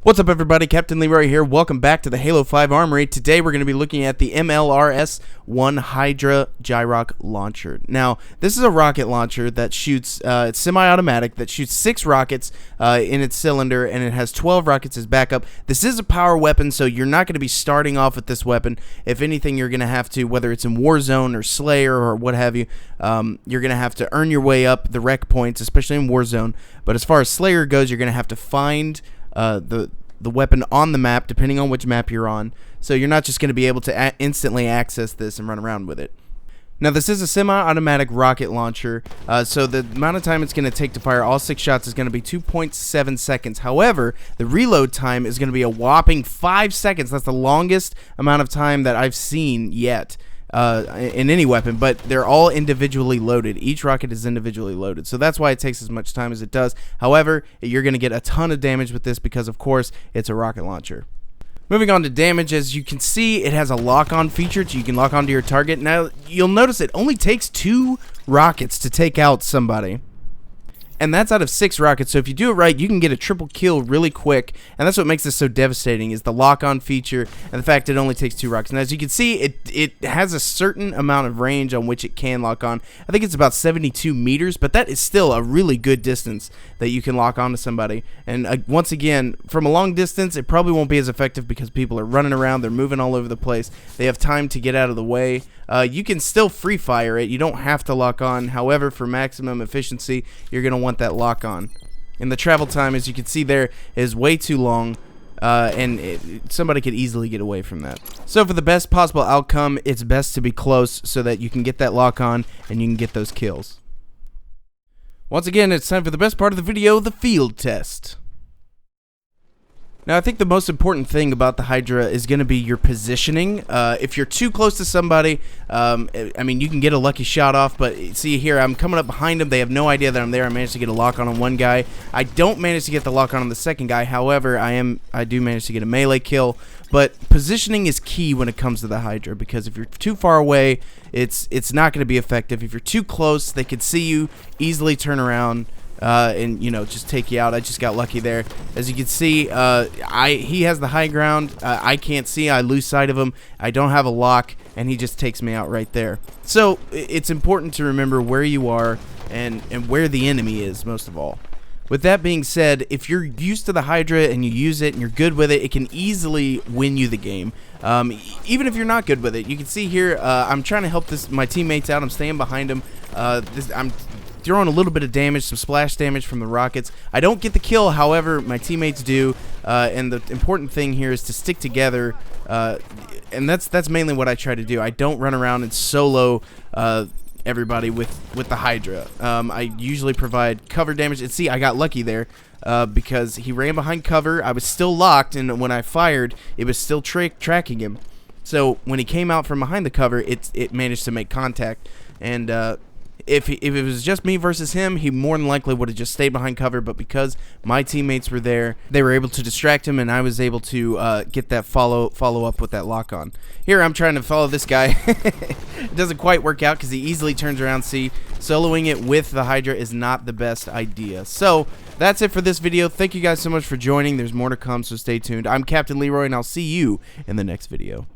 What's up, everybody? Captain Leroy here. Welcome back to the Halo 5 Armory. Today we're going to be looking at the MLRS-1 Hydra Gyrock launcher. Now, this is a rocket launcher that shoots, it's semi-automatic, that shoots 6 rockets in its cylinder, and it has 12 rockets as backup. This is a power weapon, so you're not going to be starting off with this weapon. If anything, you're going to have to, whether it's in Warzone or Slayer or what have you, you're going to have to earn your way up the rec points, especially in Warzone. But as far as Slayer goes, you're going to have to find the weapon on the map, depending on which map you're on. So you're not just going to be able to instantly access this and run around with it. Now, this is a semi-automatic rocket launcher, so the amount of time it's going to take to fire all 6 shots is going to be 2.7 seconds. However, the reload time is going to be a whopping 5 seconds. That's the longest amount of time that I've seen yet in any weapon, but they're all individually loaded. Each rocket is individually loaded, so that's why it takes as much time as it does. However, you're going to get a ton of damage with this because, of course, it's a rocket launcher. Moving on to damage, as you can see, it has a lock-on feature, so you can lock onto your target. Now, you'll notice it only takes 2 rockets to take out somebody. And that's out of 6 rockets, so if you do it right, you can get a triple kill really quick, and that's what makes this so devastating, is the lock-on feature and the fact it only takes 2 rockets. Now, as you can see, it has a certain amount of range on which it can lock on. I think it's about 72 meters, but that is still a really good distance that you can lock onto somebody. And once again, from a long distance, it probably won't be as effective because people are running around, they're moving all over the place, they have time to get out of the way. You can still free fire it. You don't have to lock on. However, for maximum efficiency, you're going to want that lock on. And the travel time, as you can see there, is way too long, and somebody could easily get away from that. So for the best possible outcome, it's best to be close so that you can get that lock on and you can get those kills. Once again, it's time for the best part of the video, the field test. Now, I think the most important thing about the Hydra is going to be your positioning. If you're too close to somebody, I mean, you can get a lucky shot off, but see here, I'm coming up behind them. They have no idea that I'm there. I managed to get a lock on one guy. I don't manage to get the lock on the second guy. However, I do manage to get a melee kill. But positioning is key when it comes to the Hydra, because if you're too far away, it's not going to be effective. If you're too close, they could see you, easily turn around, and just take you out. I just got lucky there. As you can see, he has the high ground. I can't see. I lose sight of him. I don't have a lock, and he just takes me out right there. So it's important to remember where you are and where the enemy is, most of all. With that being said, if you're used to the Hydra and you use it and you're good with it, it can easily win you the game. Even if you're not good with it, you can see here, I'm trying to help my teammates out. I'm staying behind them. I'm throwing a little bit of damage, some splash damage from the rockets. I don't get the kill, however, my teammates do, and the important thing here is to stick together, and that's mainly what I try to do. I don't run around and solo everybody with the Hydra. I usually provide cover damage, and see, I got lucky there because he ran behind cover. I was still locked, and when I fired, it was still tracking him. So when he came out from behind the cover, it managed to make contact, and if it was just me versus him, he more than likely would have just stayed behind cover, but because my teammates were there, they were able to distract him, and I was able to get that follow up with that lock on. Here, I'm trying to follow this guy. It doesn't quite work out because he easily turns around. See, soloing it with the Hydra is not the best idea. So that's it for this video. Thank you guys so much for joining. There's more to come, so stay tuned. I'm Captain Leroy, and I'll see you in the next video.